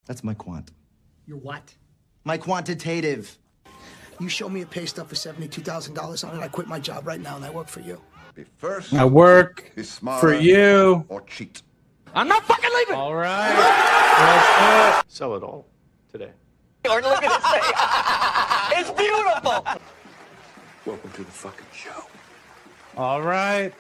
That's my quant. Your what? My quantitative. You show me a pay stub for $72,000 on it, I quit my job right now and I work for you. Be first. I work Be smarter, for you. or cheat. I'm not fucking leaving. All right. Let's do it. Sell it all today. Or look at it say, it's beautiful. Welcome to the fucking show. All right.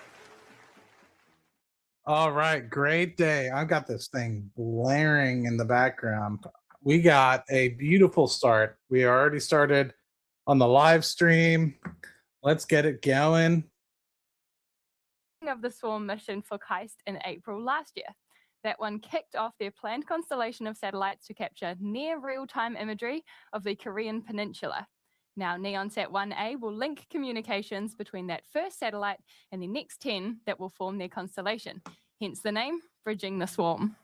All right. Great day. I've got this thing blaring in the background. We got a beautiful start. We already started on the live stream. Let's get it going. Of the Swarm mission for KAIST in April last year. That one kicked off their planned constellation of satellites to capture near real-time imagery of the Korean peninsula. Now, NeonSat 1A will link communications between that first satellite and the next 10 that will form their constellation, hence the name, Bridging the Swarm.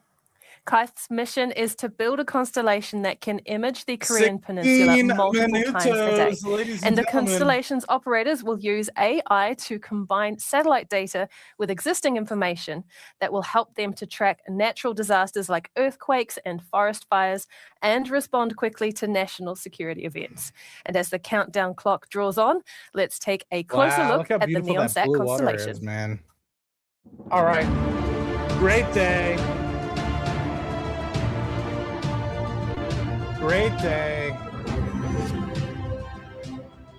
KAIST's mission is to build a constellation that can image the Korean peninsula multiple times a day. And the constellation's operators will use AI to combine satellite data with existing information that will help them to track natural disasters like earthquakes and forest fires and respond quickly to national security events. And as the countdown clock draws on, let's take a closer look at the NeonSat constellation. Is, man. All right. Great day. Great day.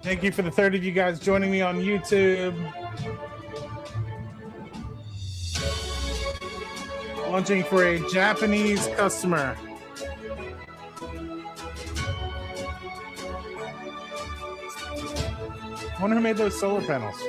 Thank you for the 30 of you guys joining me on YouTube. Launching for a Japanese customer. I wonder who made those solar panels.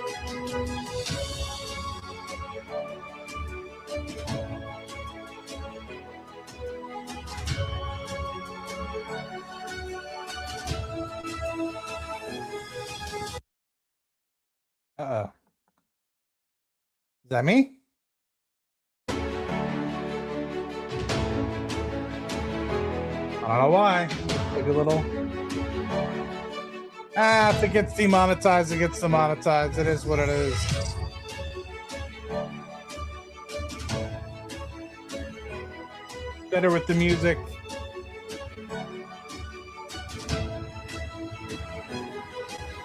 Uh-oh. Is that me? I don't know why. Maybe a little. If it gets demonetized, it gets demonetized. It is what it is. Better with the music.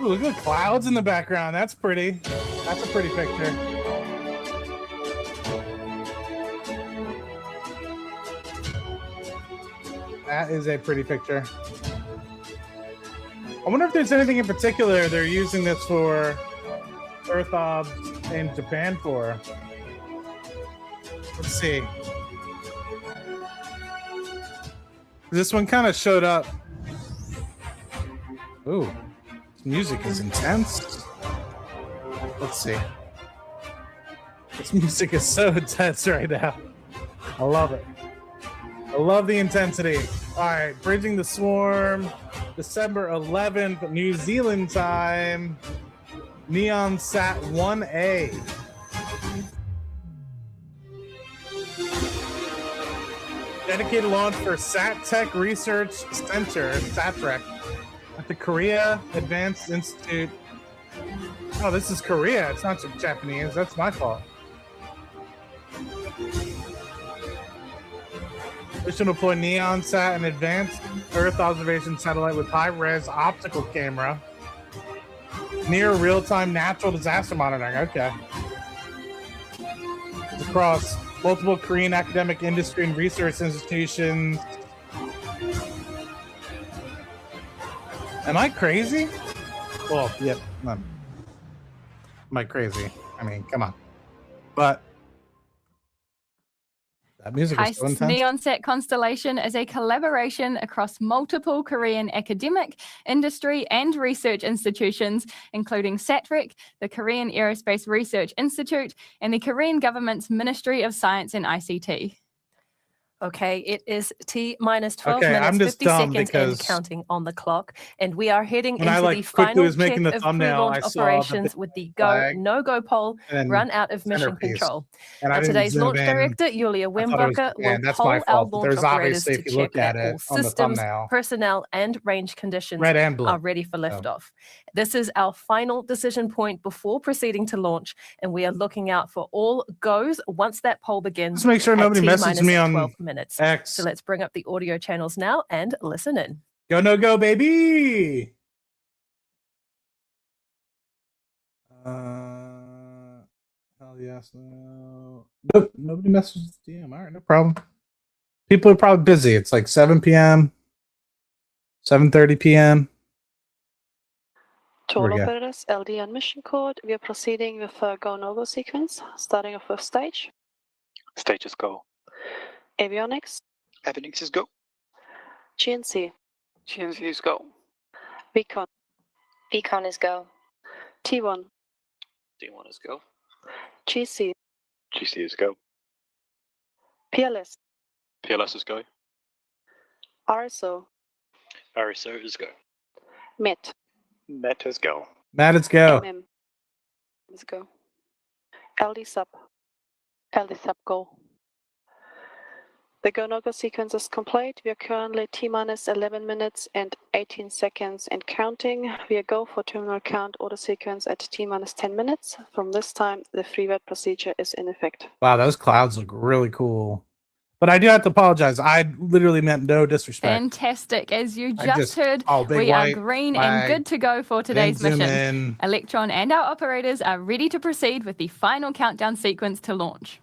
Ooh, look at the clouds in the background. That's pretty. That's a pretty picture. That is a pretty picture. I wonder if there's anything in particular they're using this for Earth Obs in Japan for. Let's see. This one kind of showed up. Ooh. Music is intense. Let's see. This music is so intense right now. I love it. I love the intensity. All right, Bridging the Swarm, December 11th, New Zealand time. NeonSat 1A. Dedicated launch for SatTech Research Center, SatTech. At the Korea Advanced Institute. Oh, this is Korea. It's not Japanese. That's my fault. Mission to deploy NeonSat, an advanced Earth observation satellite with high-res optical camera. Near real-time natural disaster monitoring. Okay. It's across multiple Korean academic, industry, and research institutions. Am I crazy? Well, yep. Am I crazy? I mean, come on. But that music is so KAIST's intense. NeonSat constellation is a collaboration across multiple Korean academic, industry, and research institutions, including SatRec, the Korean Aerospace Research Institute, and the Korean government's Ministry of Science and ICT. Okay, it is T-minus 12 Okay, minutes, I'm just 50 dumb seconds because and counting on the clock. And we are heading when I, into like, the quickly final was making check the of thumbnail, pre-launch I saw the operations big with the flag go, no-go poll and run out of mission centerpiece. control. And I Now, didn't today's zoom launch in. director, Julia I thought it was Wimberger, will Japan. That's my poll our fault. But launch there's operators obviously, to if you look check at that it all on the systems, thumbnail, personnel, and range conditions red and blue. are ready for liftoff. This is our final decision point before proceeding to launch, and we are looking out for all goes once that poll begins. Just make sure nobody messages me on 12 minutes. X. So let's bring up the audio channels now and listen in. Go, no go, baby. Hell yes, no. Nope, nobody messages DM. All right, no problem. People are probably busy. It's like 7 p.m., 7:30 p.m. To all operators, LD on mission code. We are proceeding with a go-no-go sequence, starting off with stage. Stages go. Avionics. Avionics is go. GNC. GNC is go. Beacon. Beacon is go. T1. T1 is go. GC. GC is go. PLS. PLS is go. RSO. RSO is go. MET. MET is go. Matt, it's go. MM. Let's go. LD sub. LD sub go. The go-no-go sequence is complete. We are currently T-minus 11 minutes and 18 seconds and counting. We are go for terminal count order sequence at T-minus 10 minutes. From this time, the free-word procedure is in effect. Wow, those clouds look really cool. But I do have to apologize. I literally meant no disrespect. Fantastic. As you just heard, big we are white green flag. and good to go for today's Then zoom mission. in. Electron and our operators are ready to proceed with the final countdown sequence to launch.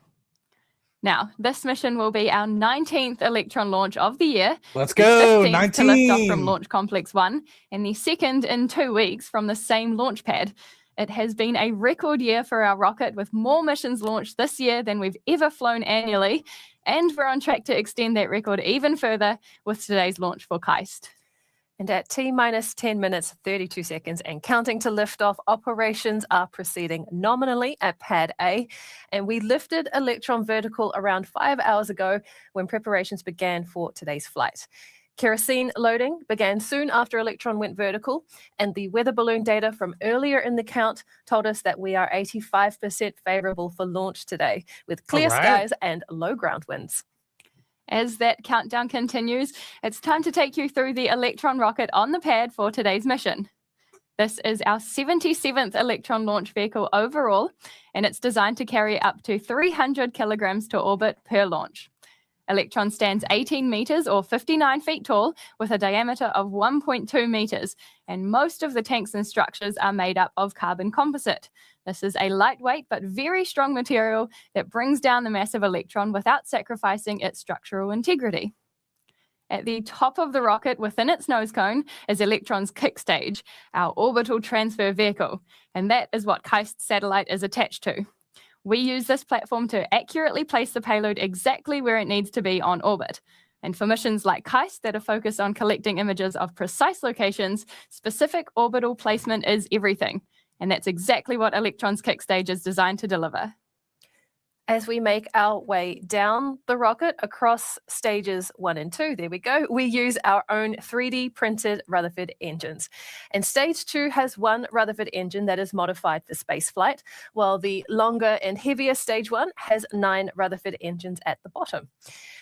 Now, this mission will be our 19th Electron launch of the year. Let's the go, 15th 19. to lift off from Launch Complex 1, and the second in 2 weeks from the same launch pad. It has been a record year for our rocket, with more missions launched this year than we've ever flown annually, and we're on track to extend that record even further with today's launch for KAIST. And at T-minus 10 minutes, 32 seconds and counting to liftoff, operations are proceeding nominally at Pad A. And we lifted Electron vertical around 5 hours ago when preparations began for today's flight. Kerosene loading began soon after Electron went vertical, and the weather balloon data from earlier in the count told us that we are 85% favorable for launch today, with clear skies and low ground winds. As that countdown continues, it's time to take you through the Electron rocket on the pad for today's mission. This is our 77th Electron launch vehicle overall, and it's designed to carry up to 300 kilograms to orbit per launch. Electron stands 18 meters or 59 feet tall with a diameter of 1.2 meters, and most of the tanks and structures are made up of carbon composite. This is a lightweight but very strong material that brings down the mass of Electron without sacrificing its structural integrity. At the top of the rocket within its nose cone is Electron's kick stage, our orbital transfer vehicle, and that is what KAIST satellite is attached to. We use this platform to accurately place the payload exactly where it needs to be on orbit. And for missions like KAIST that are focused on collecting images of precise locations, specific orbital placement is everything. And that's exactly what Electron's kick stage is designed to deliver. As we make our way down the rocket across stages 1 and 2, there we go, we use our own 3D printed Rutherford engines. And stage 2 has one Rutherford engine that is modified for spaceflight, while the longer and heavier stage 1 has 9 Rutherford engines at the bottom.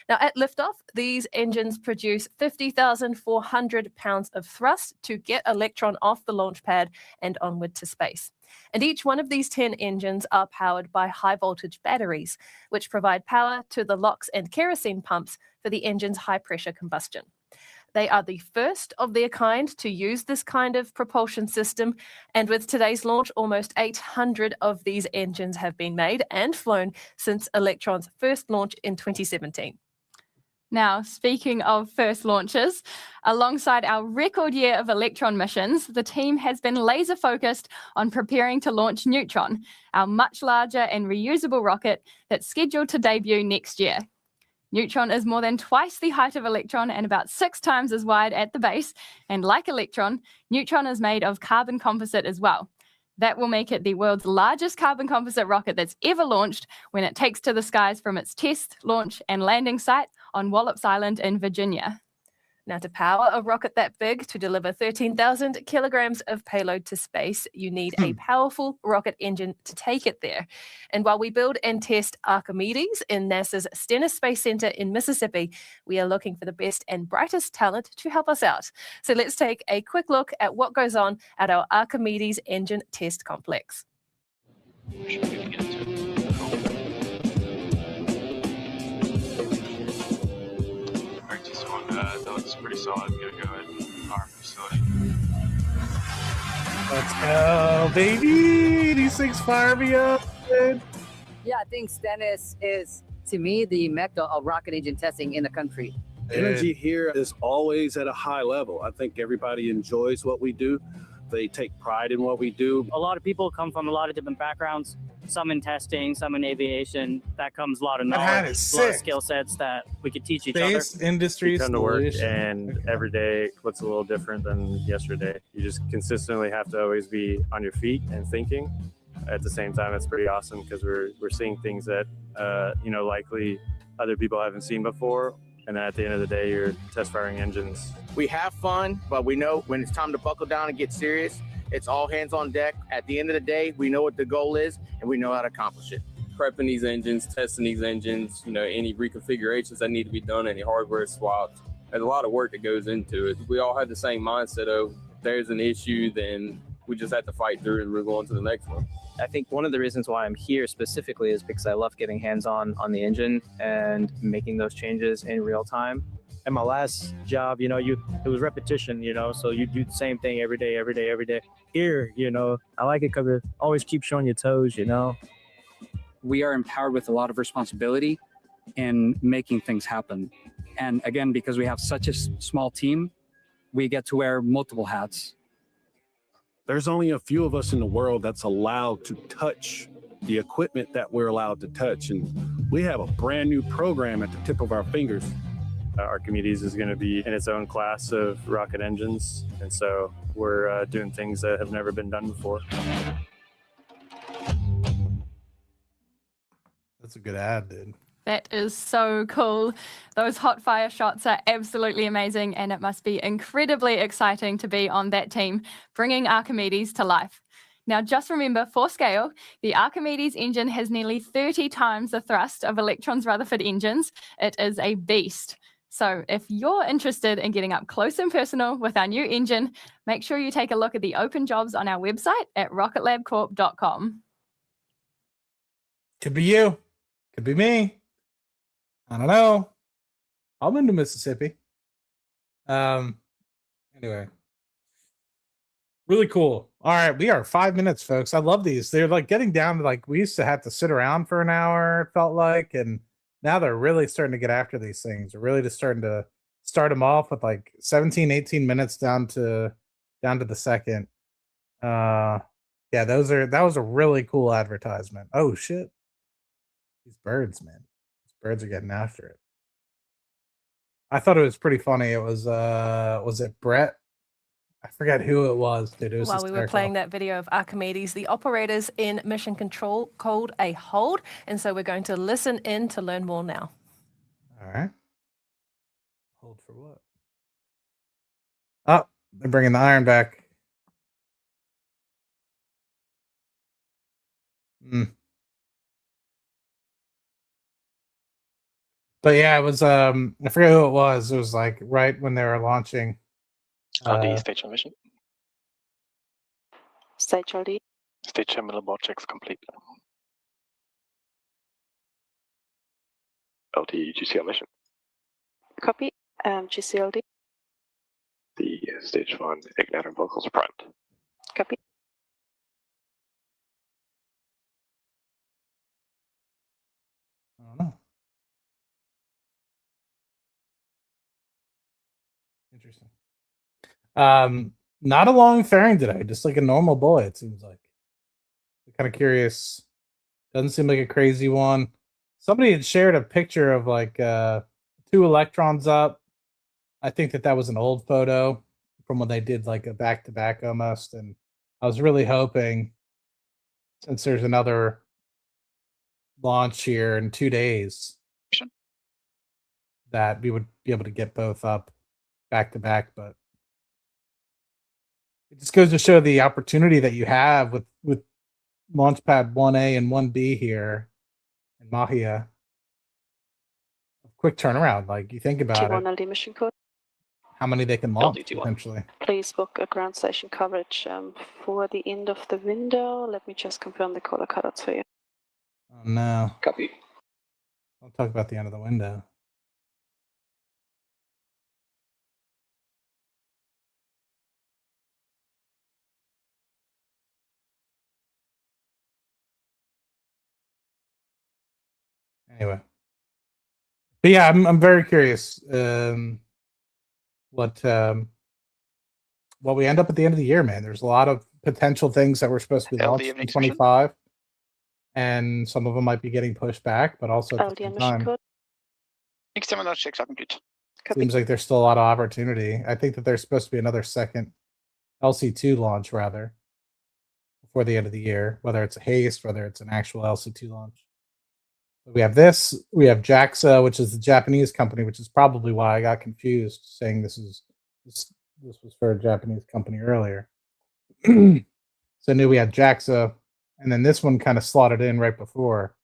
Now at liftoff, these engines produce 50,400 pounds of thrust to get Electron off the launch pad and onward to space. And each one of these 10 engines are powered by high voltage batteries, which provide power to the LOX and kerosene pumps for the engine's high pressure combustion. They are the first of their kind to use this kind of propulsion system, and with today's launch, almost 800 of these engines have been made and flown since Electron's first launch in 2017. Now, speaking of first launches, alongside our record year of Electron missions, the team has been laser focused on preparing to launch Neutron, our much larger and reusable rocket that's scheduled to debut next year. Neutron is more than twice the height of Electron and about 6 times as wide at the base, and like Electron, Neutron is made of carbon composite as well. That will make it the world's largest carbon composite rocket that's ever launched when it takes to the skies from its test, launch, and landing site on Wallops Island in Virginia. Now, to power a rocket that big to deliver 13,000 kilograms of payload to space, you need a powerful rocket engine to take it there. And while we build and test Archimedes in NASA's Stennis Space Center in Mississippi, we are looking for the best and brightest talent to help us out. So let's take a quick look at what goes on at our Archimedes engine test complex. That looks pretty solid. Gonna go ahead and our facility. Let's go, baby! These things fire me up, dude. Yeah, I think Stennis is, to me, the mecca of rocket engine testing in the country. Energy here is always at a high level. I think everybody enjoys what we do. They take pride in what we do. A lot of people come from a lot of different backgrounds, some in testing, some in aviation. That comes a lot of knowledge, a lot of skill sets that we could teach each other. Space industry You come to work solution. and every day looks a little different than yesterday. You just consistently have to always be on your feet and thinking. At the same time, it's pretty awesome because we're seeing things that likely other people haven't seen before. And then at the end of the day, you're test firing engines. We have fun, but we know when it's time to buckle down and get serious, it's all hands on deck. At the end of the day, we know what the goal is and we know how to accomplish it. Prepping these engines, testing these engines, any reconfigurations that need to be done, any hardware swaps. There's a lot of work that goes into it. We all have the same mindset of if there's an issue, then we just have to fight through and we're going to the next one. I think one of the reasons why I'm here specifically is because I love getting hands-on on the engine and making those changes in real time. In my last job, it was repetition, so you do the same thing every day. Here, I like it because it always keeps you on your toes, We are empowered with a lot of responsibility in making things happen. And again, because we have such a small team, we get to wear multiple hats. There's only a few of us in the world that's allowed to touch the equipment that we're allowed to touch. And we have a brand new program at the tip of our fingers. Archimedes is going to be in its own class of rocket engines. And so we're doing things that have never been done before. That's a good ad, dude. That is so cool. Those hot fire shots are absolutely amazing, and it must be incredibly exciting to be on that team, bringing Archimedes to life. Now, just remember, for scale, the Archimedes engine has nearly 30 times the thrust of Electron's Rutherford engines. It is a beast. So if you're interested in getting up close and personal with our new engine, make sure you take a look at the open jobs on our website at rocketlabcorp.com. Could be you. Could be me. I don't know. I'm into Mississippi. Anyway. Really cool. All right, we are 5 minutes, folks. I love these. They're like getting down to like we used to have to sit around for an hour, it felt like, and now they're really starting to get after these things. They're really just starting to start them off with like 17, 18 minutes down to the second. Yeah, that was a really cool advertisement. Oh shit. These birds, man. Birds are getting after it. I thought it was pretty funny. It was it Brett? I forget who it was, dude. It was While we were playing that video of Archimedes, the operators in mission control called a hold, and so we're going to listen in to learn more now. All right. Hold for what? Oh, they're bringing the iron back. But yeah, it was I forget who it was. It was like right when they were launching. The stage mission. Stage ready. Stage terminal board checks complete. LT GCL mission. Copy. GCLD. The stage 1 igniter vocals are primed. Copy. I don't know. Interesting. Not a long fairing today, just like a normal boy, it seems like. I'm kind of curious. Doesn't seem like a crazy one. Somebody had shared a picture of like 2 electrons up. I think that was an old photo from when they did like a back-to-back almost. And I was really hoping, since there's another launch here in 2 days, that we would be able to get both up back to back, but it just goes to show the opportunity that you have with Launchpad 1A and 1B here in Mahia. Quick turnaround, like you think about T1 it, LD mission code. how many they can launch LD2-1. potentially. Please book a ground station coverage for the end of the window. Let me just confirm the color cutouts for you. Oh no. Copy. I'll talk about the end of the window. Anyway. But yeah, I'm very curious what we end up at the end of the year, man. There's a lot of potential things that were supposed to be launched in 25, and some of them might be getting pushed back, but also at the same time, seems like there's still a lot of opportunity. I think that there's supposed to be another second LC2 launch rather before the end of the year, whether it's a HASTE, whether it's an actual LC2 launch. We have this. We have JAXA, which is the Japanese company, which is probably why I got confused, saying this was for a Japanese company earlier. So I knew we had JAXA, and then this one kind of slotted in right before.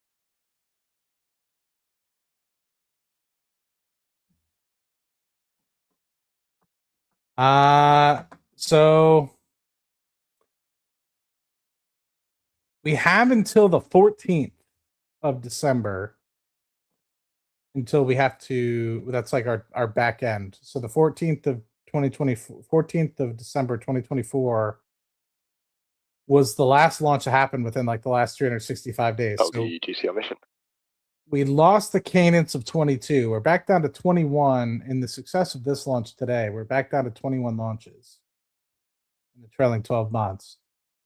So we have until the 14th of December until we have to, that's like our back end. So the 14th of 14th of December 2024 was the last launch to happen within like the last 365 days. So GCL mission. we lost the cadence of 22. We're back down to 21 in the success of this launch today. We're back down to 21 launches in the trailing 12 months.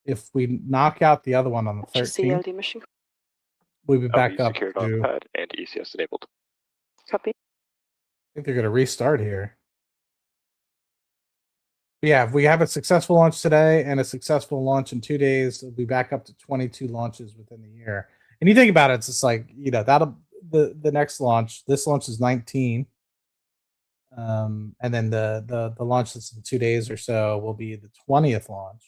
If we knock out the other one on the 13th, GCLD mission. we'll be back up Secured to, launchpad and ECS enabled. Copy. I think they're going to restart here. But yeah, if we have a successful launch today and a successful launch in 2 days, we'll be back up to 22 launches within the year. And you think about it, it's just like, you know, that'll the next launch. This launch is 19. And then the launch that's in 2 days or so will be the 20th launch.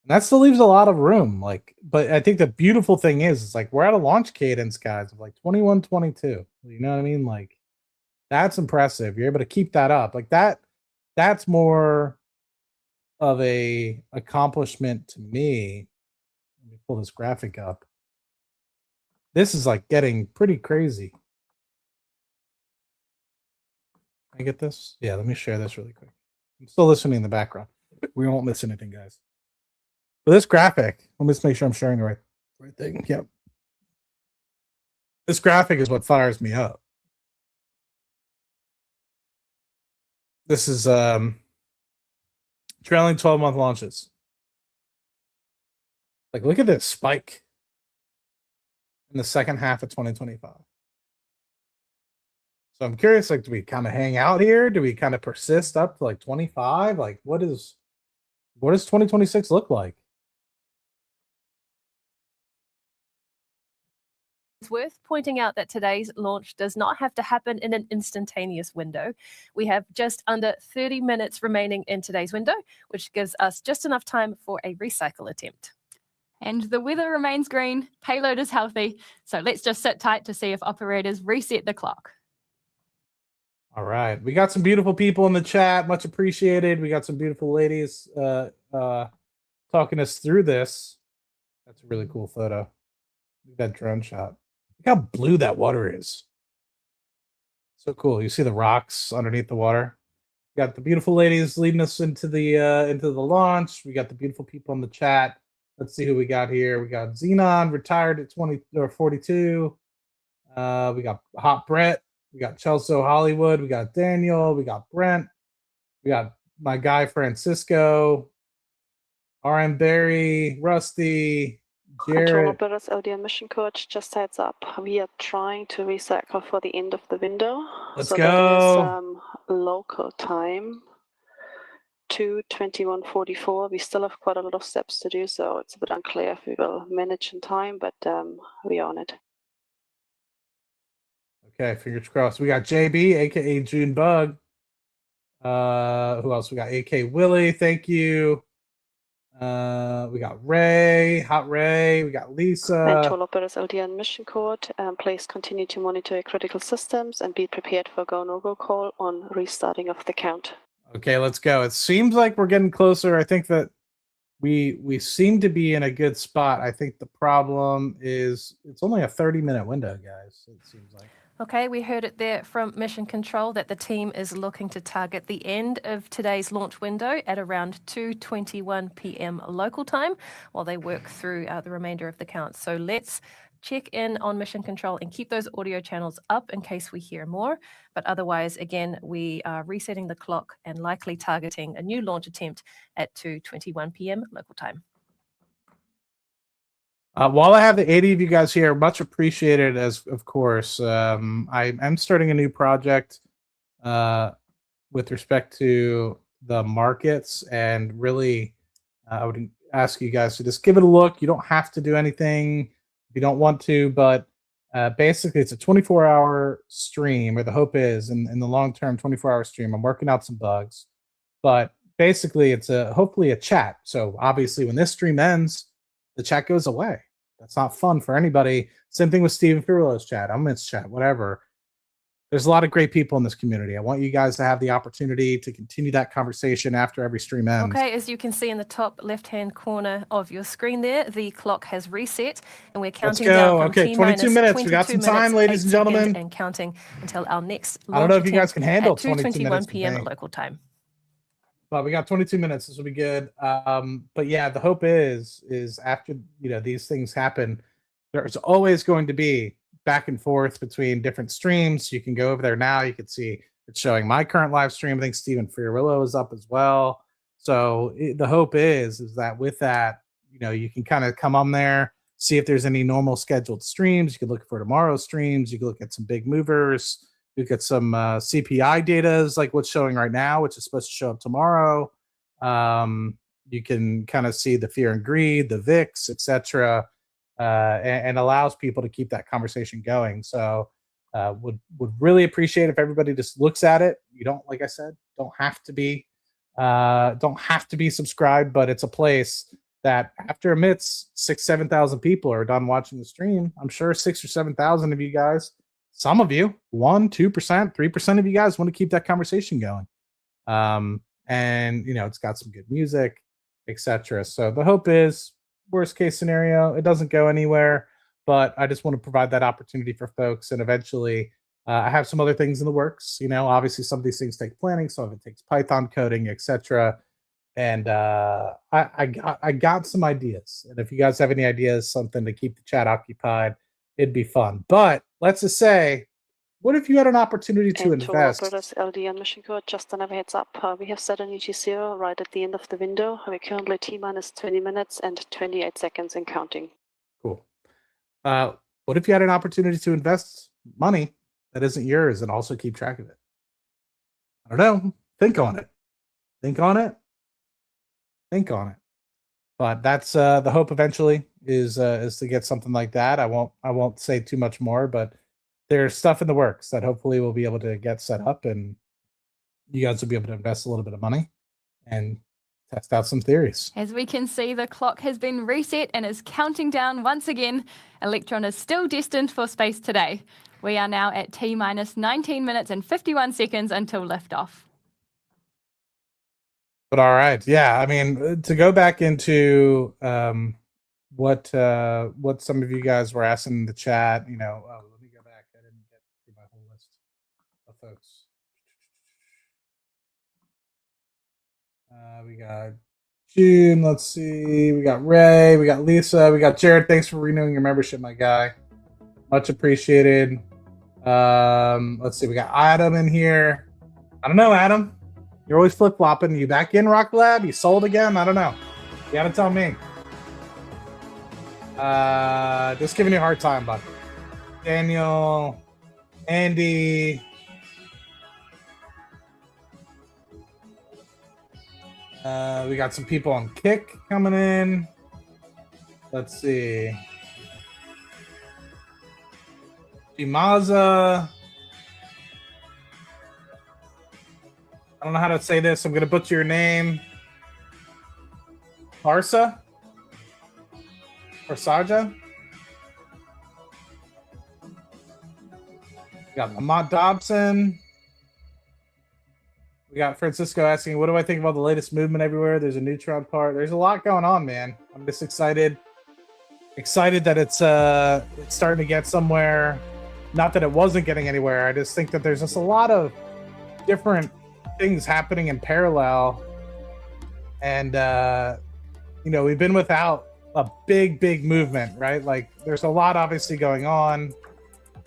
And that still leaves a lot of room. Like, but I think the beautiful thing is like we're at a launch cadence, guys, of like 21, 22. You know what I mean? Like, that's impressive. You're able to keep that up. Like that's more of a accomplishment to me. Let me pull this graphic up. This is like getting pretty crazy. Can I get this? Yeah, let me share this really quick. I'm still listening in the background. We won't miss anything, guys. But this graphic, let me just make sure I'm sharing the right thing. Yep. This graphic is what fires me up. This is trailing 12-month launches. Like, look at this spike in the second half of 2025. So I'm curious, like, do we kind of hang out here? Do we kind of persist up to like 25? Like, what does 2026 look like? It's worth pointing out that today's launch does not have to happen in an instantaneous window. We have just under 30 minutes remaining in today's window, which gives us just enough time for a recycle attempt. And the weather remains green, payload is healthy, so let's just sit tight to see if operators reset the clock. All right, we got some beautiful people in the chat, much appreciated. We got some beautiful ladies talking us through this. That's a really cool photo. Look at that drone shot. Look how blue that water is. So cool. You see the rocks underneath the water. We got the beautiful ladies leading us into the launch. We got the beautiful people in the chat. Let's see who we got here. We got Xenon, retired at 42. We got Hot Brett. We got Chelsea Hollywood. We got Daniel. We got Brent. We got my guy Francisco. RM Barry, Rusty, Control Jared. operators, LDN mission coach, just heads up. We are trying to recycle for the end of the window. Let's so go. That is local time, 2:21:44. We still have quite a lot of steps to do, so it's a bit unclear if we will manage in time, but we are on it. Okay, fingers crossed. We got JB, aka June Bug. Who else? We got AK Willie. Thank you. We got Ray, Hot Ray. We got Lisa. And to all operators, LDN mission code. Please continue to monitor your critical systems and be prepared for go no go call on restarting of the count. Okay, let's go. It seems like we're getting closer. I think that we seem to be in a good spot. I think the problem is it's only a 30-minute window, guys. It seems like. Okay, we heard it there from Mission Control that the team is looking to target the end of today's launch window at around 2:21 p.m. local time while they work through the remainder of the count. So let's check in on Mission Control and keep those audio channels up in case we hear more. But otherwise, again, we are resetting the clock and likely targeting a new launch attempt at 2:21 p.m. local time. While I have the 80 of you guys here, much appreciated, as of course. I'm starting a new project with respect to the markets, and really, I would ask you guys to just give it a look. You don't have to do anything if you don't want to, but basically, it's a 24-hour stream, or the hope is, in the long-term 24-hour stream. I'm working out some bugs, but basically, it's hopefully a chat. So obviously, when this stream ends, the chat goes away. That's not fun for anybody. Same thing with Steven Fiorillo's chat, Ummit's chat, whatever. There's a lot of great people in this community. I want you guys to have the opportunity to continue that conversation after every stream ends. Okay, as you can see in the top left-hand corner of your screen there, the clock has reset, and we're counting down from Okay, 22 minutes. We got some time, ladies and gentlemen. And counting until our next I don't know if you guys can handle at 22 minutes 2:21 p.m. local time. But we got 22 minutes. This will be good. But yeah, the hope is after these things happen, there's always going to be back and forth between different streams. You can go over there now. You can see it's showing my current live stream. I think Steven Fiorillo is up as well. So the hope is that with that, you can kind of come on there, see if there's any normal scheduled streams. You can look for tomorrow's streams. You can look at some big movers. You get some CPI data, like what's showing right now, which is supposed to show up tomorrow. You can kind of see the fear and greed, the VIX, etc., and allows people to keep that conversation going. So would really appreciate if everybody just looks at it. You don't, like I said, don't have to be subscribed, but it's a place that after amidst 6,000-7,000 people are done watching the stream, I'm sure 6,000 or 7,000 of you guys. Some of you, 1%, 2%, 3% of you guys want to keep that conversation going. And it's got some good music, etc. So the hope is, worst case scenario, it doesn't go anywhere, but I just want to provide that opportunity for folks. And eventually, I have some other things in the works. Obviously some of these things take planning, some of it takes Python coding, etc. And I got some ideas. And if you guys have any ideas, something to keep the chat occupied, it'd be fun. But let's just say, what if you had an opportunity to invest? To operators, LDN mission code, just another heads up. We have set an EG0 right at the end of the window. We're currently T-minus 20 minutes and 28 seconds and counting. Cool. What if you had an opportunity to invest money that isn't yours and also keep track of it? I don't know. Think on it. Think on it. Think on it. But that's the hope eventually is to get something like that. I won't say too much more, but there's stuff in the works that hopefully we'll be able to get set up, and you guys will be able to invest a little bit of money and test out some theories. As we can see, the clock has been reset and is counting down once again. Electron is still destined for space today. We are now at T-minus 19 minutes and 51 seconds until liftoff. But all right, yeah. I mean, to go back into what some of you guys were asking in the chat, let me go back. I didn't get through my whole list of folks. We got June. Let's see. We got Ray. We got Lisa. We got Jared. Thanks for renewing your membership, my guy. Much appreciated. Let's see. We got Adam in here. I don't know, Adam. You're always flip-flopping. You back in, Rock Lab? You sold again? I don't know. You gotta tell me. Just giving you a hard time, bud. Daniel, Andy. We got some people on Kick coming in. Let's see. Imaza. don't know how to say this. I'm going to butcher your name. Parsa? Or Saja? We got Lamont Dobson. We got Francisco asking, what do I think about the latest movement everywhere? There's a neutron part. There's a lot going on, man. I'm just excited. Excited that it's starting to get somewhere. Not that it wasn't getting anywhere. I just think that there's just a lot of different things happening in parallel. And, we've been without a big movement, right? Like, there's a lot obviously going on.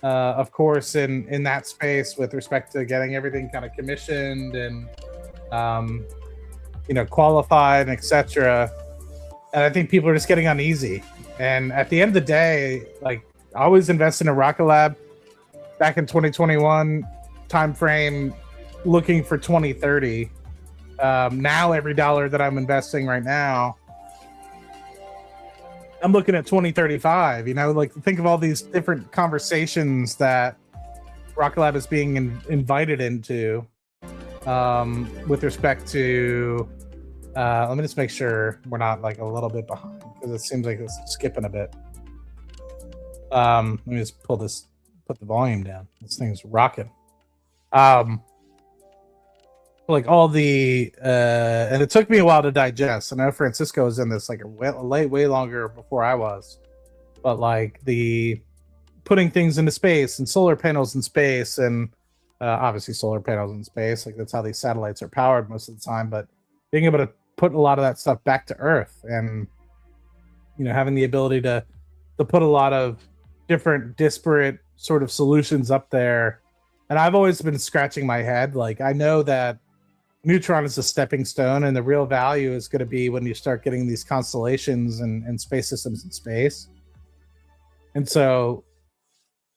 Of course, in that space with respect to getting everything kind of commissioned and, qualified, and etc. And I think people are just getting uneasy. And at the end of the day, like, I always invested in Rocket Lab back in 2021 timeframe, looking for 2030. Now every dollar that I'm investing right now, I'm looking at 2035, like, think of all these different conversations that Rocket Lab is being invited into with respect to, let me just make sure we're not like a little bit behind, because it seems like it's skipping a bit. Let me just put the volume down. This thing's rocking. Like all the and it took me a while to digest. I know Francisco was in this like way longer before I was, but like the putting things into space and solar panels in space, and obviously solar panels in space, like that's how these satellites are powered most of the time, but being able to put a lot of that stuff back to Earth, and having the ability to put a lot of different disparate sort of solutions up there. And I've always been scratching my head, like, I know that Neutron is a stepping stone, and the real value is going to be when you start getting these constellations and space systems in space. And so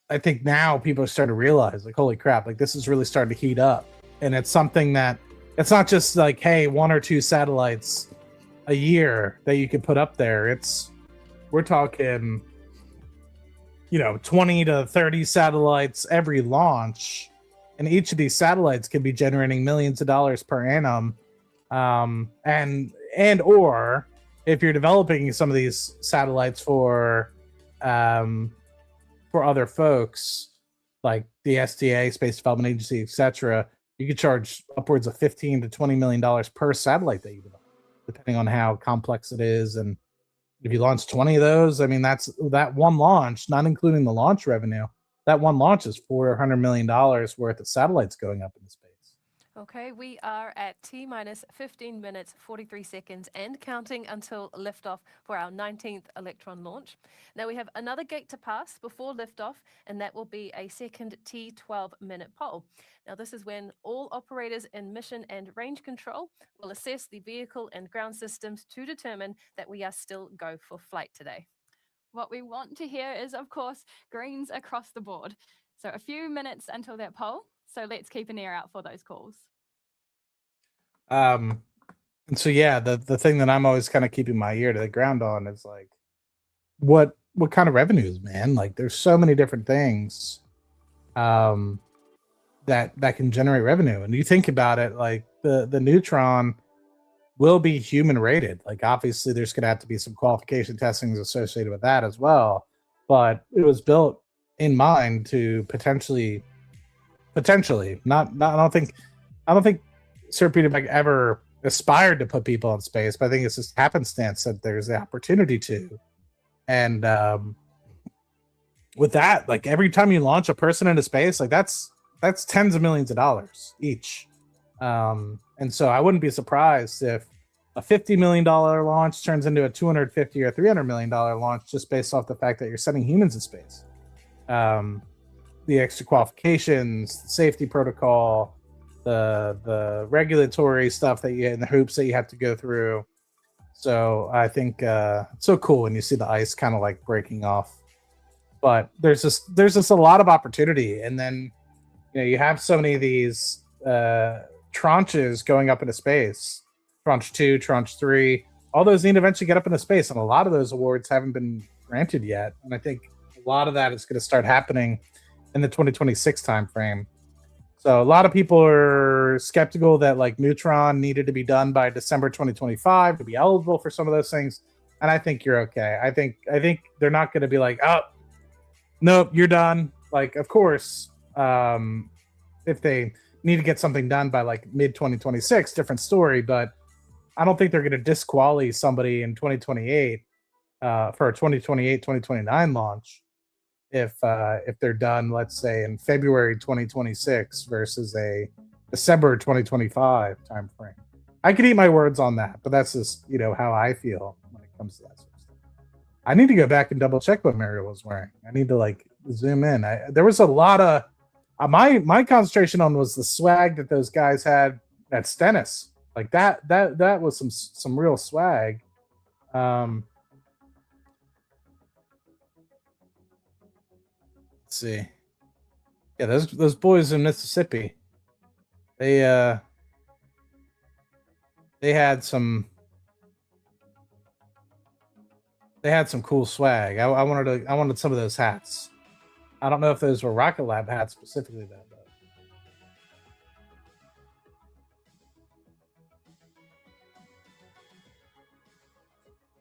I think now people are starting to realize, like, holy crap, like, this is really starting to heat up. And it's something that it's not just like, hey, 1 or 2 satellites a year that you can put up there. We're talking 20 to 30 satellites every launch. And each of these satellites can be generating millions of dollars per annum. Or if you're developing some of these satellites for other folks, like the SDA, Space Development Agency, etc., you could charge upwards of $15 to $20 million per satellite that you develop, depending on how complex it is. And if you launch 20 of those, I mean, that's that one launch, not including the launch revenue. That one launch is $400 million worth of satellites going up into space. Okay, we are at T-minus 15 minutes, 43 seconds, and counting until liftoff for our 19th Electron launch. Now, we have another gate to pass before liftoff, and that will be a second T12-minute poll. Now, this is when all operators in mission and range control will assess the vehicle and ground systems to determine that we are still go for flight today. What we want to hear is, of course, greens across the board. So a few minutes until that poll. So let's keep an ear out for those calls. And so, yeah, the thing that I'm always kind of keeping my ear to the ground on is like, what kind of revenues, man? Like, there's so many different things that can generate revenue. And you think about it, like the Neutron will be human rated. Like, obviously there's going to have to be some qualification testings associated with that as well, but it was built in mind to potentially not I don't think Sir Peter Beck ever aspired to put people in space, but I think it's just happenstance that there's the opportunity to. And with that, like, every time you launch a person into space, like that's tens of millions of dollars each. And so I wouldn't be surprised if a $50 million launch turns into a $250 or $300 million launch just based off the fact that you're sending humans in space. The extra qualifications, the safety protocol, the regulatory stuff that and the hoops that you have to go through. So I think it's so cool when you see the ice kind of like breaking off. But there's just a lot of opportunity, and then you have so many of these tranches going up into space. Tranche 2, Tranche 3, all those need to eventually get up into space, and a lot of those awards haven't been granted yet. And I think a lot of that is going to start happening in the 2026 timeframe. So a lot of people are skeptical that like Neutron needed to be done by December 2025 to be eligible for some of those things. And I think you're okay. I think they're not going to be like, oh, nope, you're done. Like, of course, if they need to get something done by like mid 2026, different story. But I don't think they're going to disqualify somebody in 2028 for a 2028-2029 launch if they're done, let's say in February 2026 versus a December 2025 time frame. I could eat my words on that, but that's just how I feel when it comes to that sort of stuff. I need to go back and double check what Mario was wearing. I need to like zoom in. There was a lot of my concentration on was the swag that those guys had at Stennis. Like that was some real swag. Let's see. Yeah, those boys in Mississippi. They had some cool swag. I wanted some of those hats. I don't know if those were Rocket Lab hats specifically though. But.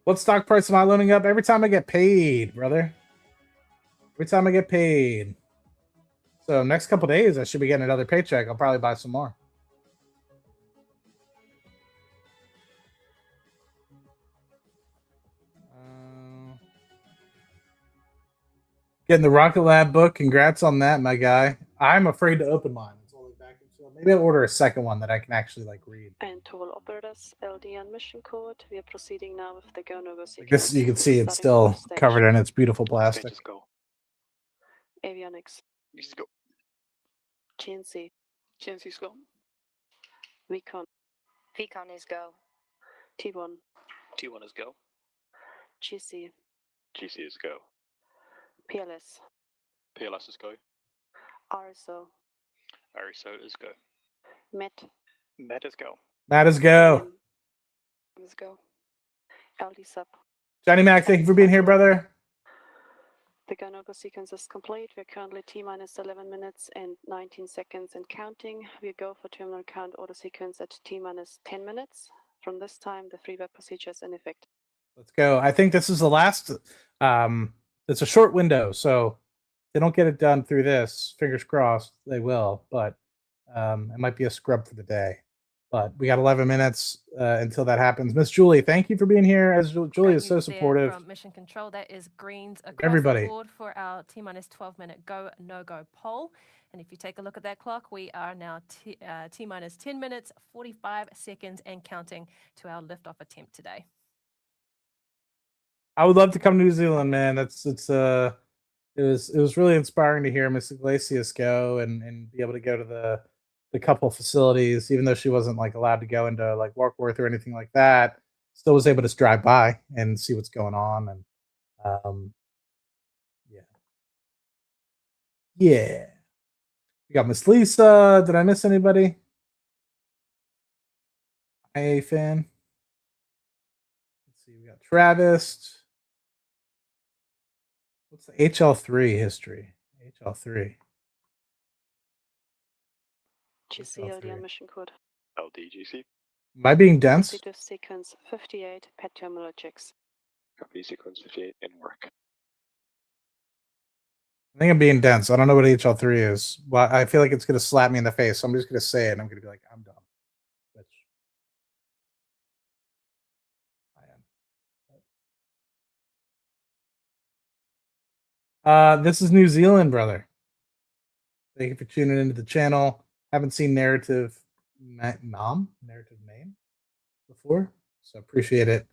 What stock price am I loading up? Every time I get paid, brother. Every time I get paid. So next couple days, I should be getting another paycheck. I'll probably buy some more. Getting the Rocket Lab book. Congrats on that, my guy. I'm afraid to open mine. It's only back until maybe I'll order a second one that I can actually like read. And to all operators, LD and mission code. We are proceeding now with the go-no-go sequence. Like this, you can see it's still covered in its beautiful plastic. Just go. Avionics. Just go. GNC. GNC's go. Recon. Recon is go. T1. T1 is go. GC. GC is go. PLS. PLS is go. RSO. RSO is go. MET. MET is go. Matt is go. Let's go. LD sub. Johnny Mac, thank you for being here, brother. The go-no-go sequence is complete. We're currently T-minus 11 minutes and 19 seconds and counting. We go for terminal count auto sequence at T-minus 10 minutes. From this time, the freeware procedure is in effect. Let's go. I think this is the last. It's a short window, so if they don't get it done through this, fingers crossed, they will. But it might be a scrub for the day. But we got 11 minutes until that happens. Miss Julie, thank you for being here. As Julie is so supportive. From Mission Control, that is greens across Everybody. the board for our T-minus 12-minute go, no-go poll. And if you take a look at that clock, we are now T-minus 10 minutes, 45 seconds, and counting to our liftoff attempt today. I would love to come to New Zealand, man. It was really inspiring to hear Miss Iglesias go and be able to go to the couple facilities, even though she wasn't like allowed to go into like Warkworth or anything like that. Still was able to drive by and see what's going on. And yeah. We got Miss Lisa. Did I miss anybody? IA fan. Let's see. We got Travis. What's the HL3 history? HL3. GC LD on mission code. LDGC. Am I being dense? Positive sequence 58, pet terminal checks. Copy sequence 58 in work. I think I'm being dense. I don't know what HL3 is. Well, I feel like it's going to slap me in the face, so I'm just going to say it, and I'm going to be like, I'm dumb. Which I am. This is New Zealand, brother. Thank you for tuning into the channel. Haven't seen Narrative Name before, so appreciate it.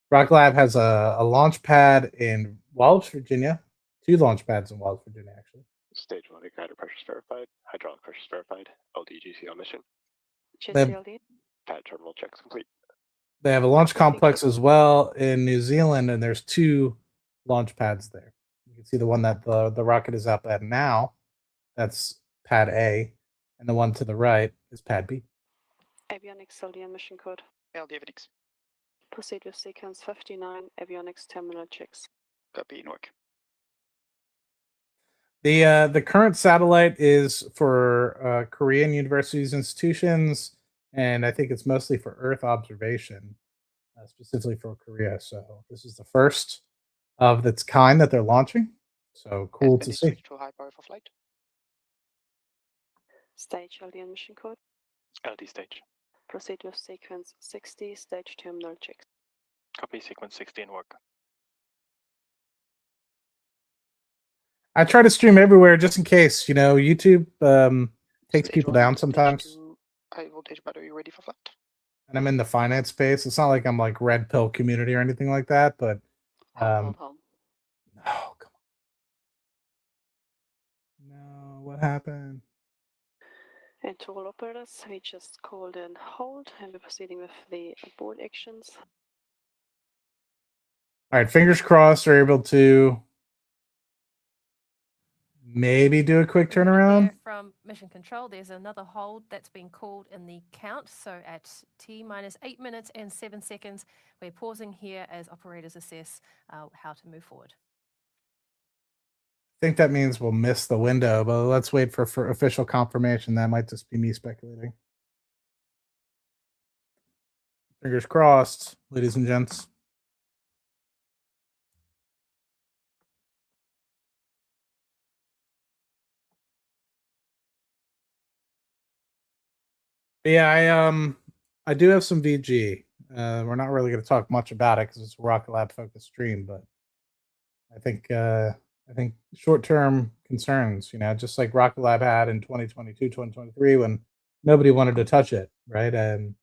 Rock Lab has a launch pad in Walsh, Virginia. 2 launch pads in Walsh, Virginia, actually. Stage 1 igniter pressures verified. Hydraulic pressures verified. LDGC on mission. GCLD. Pad terminal checks complete. They have a launch complex as well in New Zealand, and there's 2 launch pads there. You can see the one that the rocket is up at now. That's pad A. And the one to the right is pad B. Avionics LD on mission code. LD avionics. Proceed with sequence 59, avionics terminal checks. Copy in work. The current satellite is for Korean universities, institutions, and I think it's mostly for Earth observation, specifically for Korea. So this is the first of its kind that they're launching. So cool to see. To high power for flight. Stage LD and mission code. LD stage. Proceed with sequence 60, stage terminal checks. Copy sequence 60 and work. I try to stream everywhere just in case, YouTube takes Stage people one, down stage sometimes. two, high voltage battery ready for flight. And I'm in the finance space. It's not like I'm like red pill community or anything like that, but Hold. no, come on. No, what happened? And to all operators, we just called in hold and we're proceeding with the board actions. All right, fingers crossed they're able to maybe do a quick turnaround. From mission control, there's another hold that's been called in the count. So at T-minus 8 minutes and 7 seconds, we're pausing here as operators assess how to move forward. I think that means we'll miss the window, but let's wait for official confirmation. That might just be me speculating. Fingers crossed, ladies and gents. Yeah, I do have some VG. We're not really going to talk much about it because it's a Rocket Lab focused stream, but I think short-term concerns, just like Rocket Lab had in 2022, 2023, when nobody wanted to touch it, right? And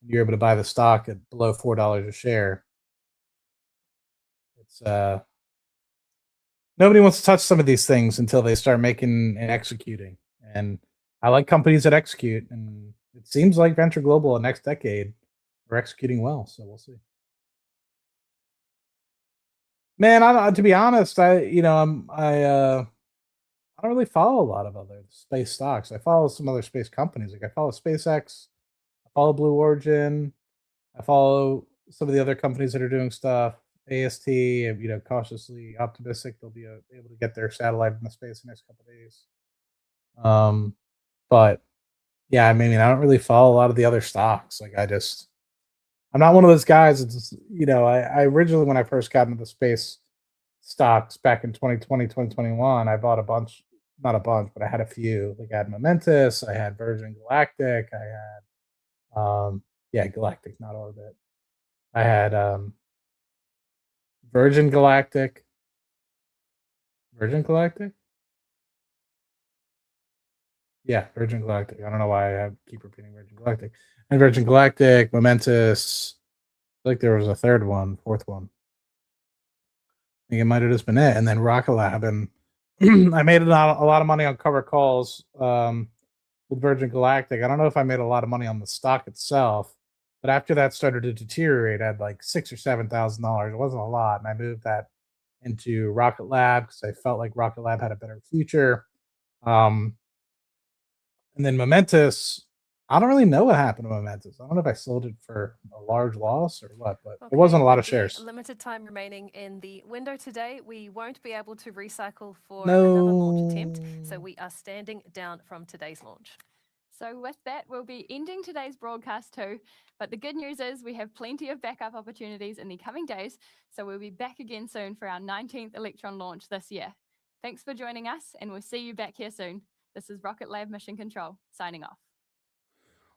you're able to buy the stock at below $4 a share. It's nobody wants to touch some of these things until they start making and executing. And I like companies that execute, and it seems like Venture Global the next decade are executing well. So we'll see. Man, to be honest, I don't really follow a lot of other space stocks. I follow some other space companies. Like I follow SpaceX, I follow Blue Origin, I follow some of the other companies that are doing stuff. AST, cautiously optimistic they'll be able to get their satellite into space in the next couple of days. But yeah, I mean, I don't really follow a lot of the other stocks. Like I'm not one of those guys. It's I originally, when I first got into the space stocks back in 2020, 2021, I bought a bunch, not a bunch, but I had a few. Like I had Momentous, I had Virgin Galactic, I had Galactic, not Orbit. I had Virgin Galactic. Virgin Galactic? Yeah, Virgin Galactic. I don't know why I keep repeating Virgin Galactic. And Virgin Galactic, Momentous. I feel like there was a fourth one. I think it might have just been it. And then Rocket Lab. And I made a lot of money on cover calls with Virgin Galactic. I don't know if I made a lot of money on the stock itself, but after that started to deteriorate, I had like $6,000 or $7,000. It wasn't a lot. And I moved that into Rocket Lab because I felt like Rocket Lab had a better future. And then Momentous, I don't really know what happened to Momentous. I don't know if I sold it for a large loss or what, but it wasn't a lot of shares. Limited time remaining in the window today. We won't be able to recycle for another launch attempt, so we are standing down from today's launch. So with that, we'll be ending today's broadcast too. But the good news is we have plenty of backup opportunities in the coming days, so we'll be back again soon for our 19th Electron launch this year. Thanks for joining us, and we'll see you back here soon. This is Rocket Lab Mission Control, signing off.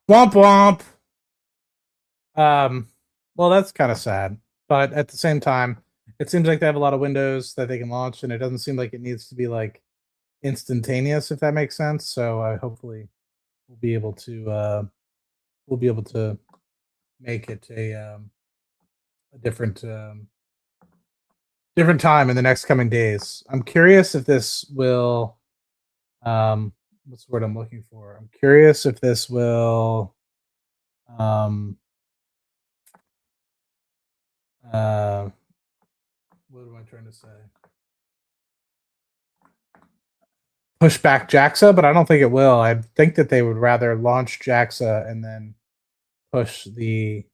Womp womp. Well, that's kind of sad, but at the same time, it seems like they have a lot of windows that they can launch, and it doesn't seem like it needs to be like instantaneous, if that makes sense. So hopefully we'll be able to make it a different time in the next coming days. I'm curious if this will what's the word I'm looking for? I'm curious if this will what am I trying to say? Push back JAXA, but I don't think it will. I think that they would rather launch JAXA and then push the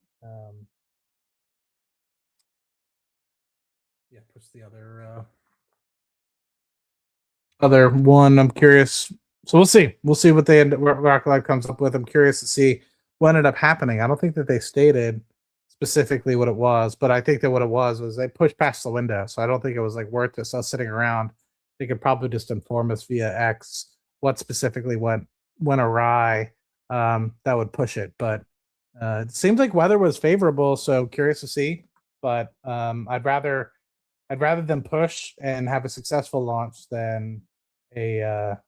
push the other other one. I'm curious. So we'll see. We'll see what what Rocket Lab comes up with. I'm curious to see what ended up happening. I don't think that they stated specifically what it was, but I think that what it was they pushed past the window. So I don't think it was like worth us sitting around. They could probably just inform us via X what specifically went awry. That would push it, but it seems like weather was favorable. So curious to see. But I'd rather them push and have a successful launch than a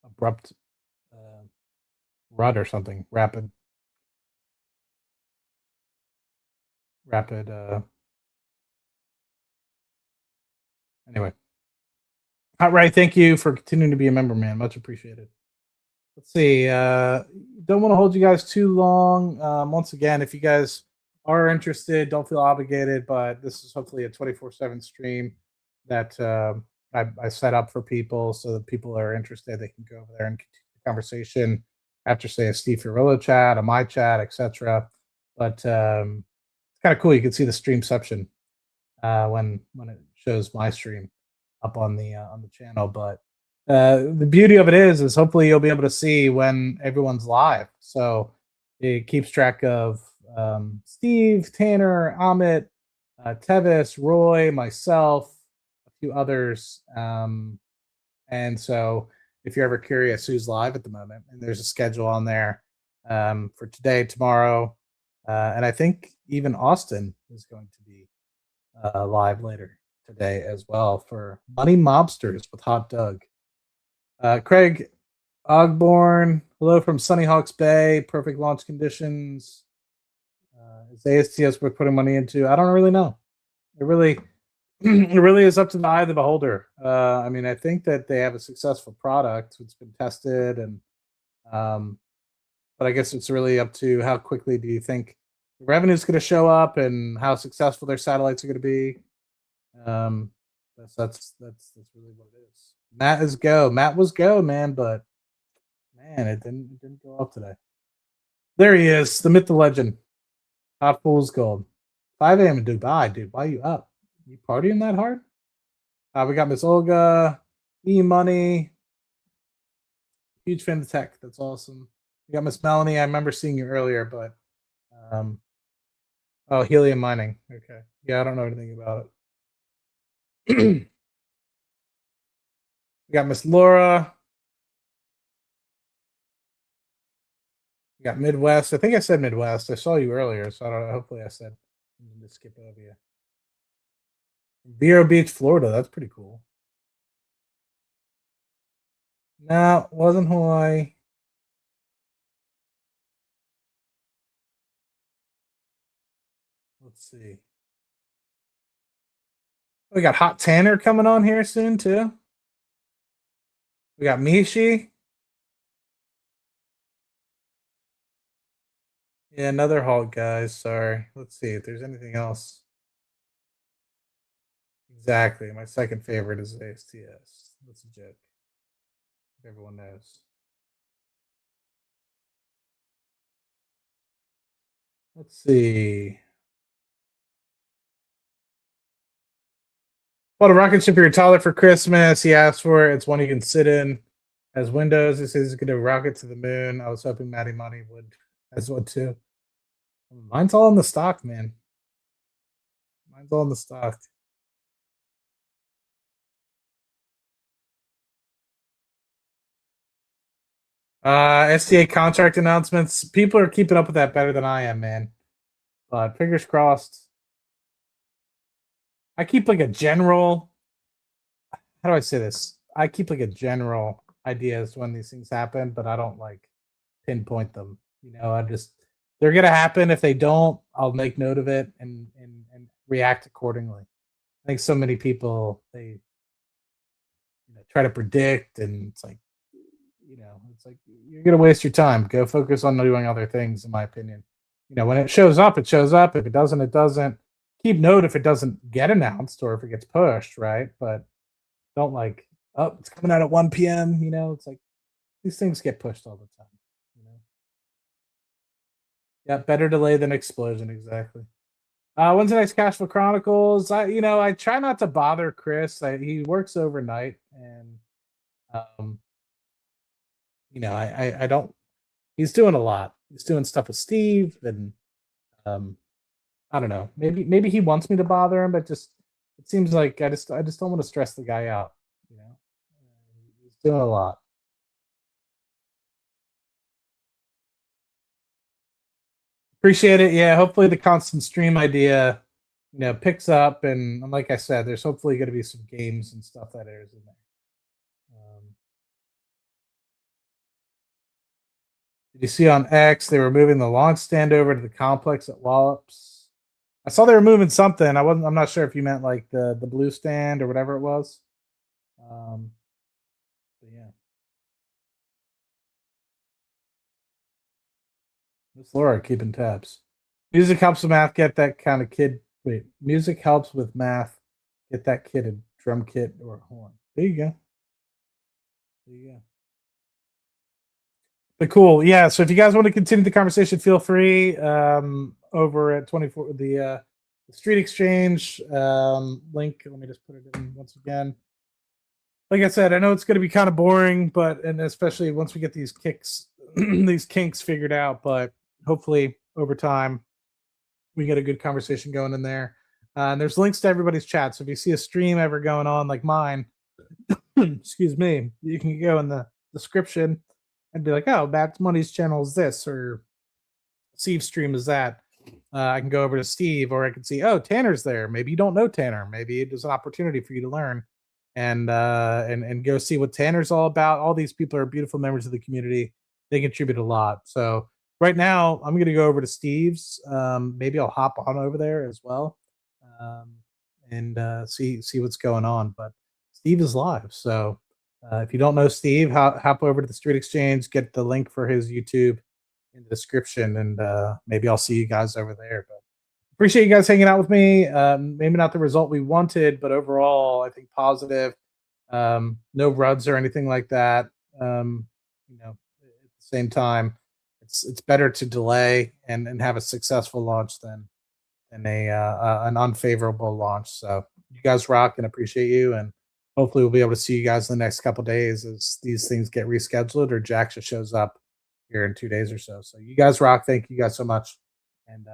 abrupt rut or something rapid. Anyway, Hot Right, thank you for continuing to be a member, man. Much appreciated. Let's see. Don't want to hold you guys too long. Once again, if you guys are interested, don't feel obligated, but this is hopefully a 24/7 stream that I set up for people, so that people are interested, they can go over there and continue the conversation after, say, a Steve Fiorillo chat, a my chat, etc. But it's kind of cool. You can see the streamception when it shows my stream up on the channel. But the beauty of it is hopefully you'll be able to see when everyone's live. So it keeps track of Steve, Tanner, Amit, Tevis, Roy, myself, a few others. And so if you're ever curious who's live at the moment, and there's a schedule on there for today, tomorrow, and I think even Austin is going to be live later today as well for Money Mobsters with Hot Doug. Craig Ogborn, hello from Sunny Hawks Bay. Perfect launch conditions. Is ASTS worth putting money into? I don't really know. It really is up to the eye of the beholder. I mean, I think that they have a successful product. It's been tested, and but I guess it's really up to how quickly do you think the revenue is going to show up and how successful their satellites are going to be. That's really what it is. Matt is go. Matt was go, man, but man, it didn't go up today. There he is, the myth, the legend. Hot Fool's Gold. 5 a.m. in Dubai, dude. Why are you up? You partying that hard? We got Miss Olga, E-Money. Huge fan of tech. That's awesome. We got Miss Melanie. I remember seeing you earlier, but oh, helium mining. Okay. Yeah, I don't know anything about it. We got Miss Laura. We got Midwest. I think I said Midwest. I saw you earlier, so I don't know. Hopefully I said to skip over you. Vero Beach, Florida. That's pretty cool. No, wasn't Hawaii. Let's see. We got Hot Tanner coming on here soon, too. We got Mishi. Yeah, another halt, guys. Sorry. Let's see if there's anything else. Exactly. My second favorite is ASTS. That's a joke. Everyone knows. Let's see. Bought a rocket ship for your toddler for Christmas. He asked for it. It's one you can sit in. Has windows. It says he's going to rocket to the moon. I was hoping Matty Money would as one too. Mine's all in the stock, man. Mine's all in the stock. STA contract announcements. People are keeping up with that better than I am, man. But fingers crossed. I keep like a general. How do I say this? I keep like a general idea as to when these things happen, but I don't like pinpoint them. You know, they're gonna happen. If they don't, I'll make note of it and react accordingly. I think so many people they try to predict, and it's like you're gonna waste your time. Go focus on doing other things, in my opinion. When it shows up, it shows up. If it doesn't, it doesn't. Keep note if it doesn't get announced or if it gets pushed, right? But don't it's coming out at 1 p.m. It's like these things get pushed all the time. Yeah, better delay than explosion, exactly. When's the next Cashflow Chronicles? I try not to bother Chris. He works overnight, and I don't. He's doing a lot. He's doing stuff with Steve, and I don't know. Maybe he wants me to bother him, but just it seems like I just don't want to stress the guy out. He's doing a lot. Appreciate it. Yeah, hopefully the constant stream idea, picks up, and like I said, there's hopefully going to be some games and stuff that airs in there. Did you see on X they were moving the launch stand over to the complex at Wallops? I saw they were moving something. I'm not sure if you meant like the blue stand or whatever it was. But yeah. Miss Laura keeping tabs. Music helps with math. Get that kind of kid. Wait, music helps with math. Get that kid a drum kit or a horn. There you go. There you go. But cool. Yeah. So if you guys want to continue the conversation, feel free. Over at 24 the Street Exchange link. Let me just put it in once again. Like I said, I know it's going to be kind of boring, and especially once we get these these kinks figured out. But hopefully, over time, we get a good conversation going in there. And there's links to everybody's chat. So if you see a stream ever going on like mine, excuse me, you can go in the description and be like, "Oh, Matt's Money's channel is this," or Steve's stream is that. I can go over to Steve, or I can see, oh, Tanner's there. Maybe you don't know Tanner. Maybe there's an opportunity for you to learn and go see what Tanner's all about. All these people are beautiful members of the community. They contribute a lot. So right now, I'm going to go over to Steve's. Maybe I'll hop on over there as well and see what's going on. But Steve is live. So if you don't know Steve, hop over to the Street Exchange, get the link for his YouTube in the description, and maybe I'll see you guys over there. But appreciate you guys hanging out with me. Maybe not the result we wanted, but overall, I think positive. No ruds or anything like that. At the same time, it's better to delay and have a successful launch than an unfavorable launch. So you guys rock, and appreciate you, and hopefully we'll be able to see you guys in the next couple days as these things get rescheduled or Jack just shows up here in 2 days or so. So you guys rock. Thank you guys so much. And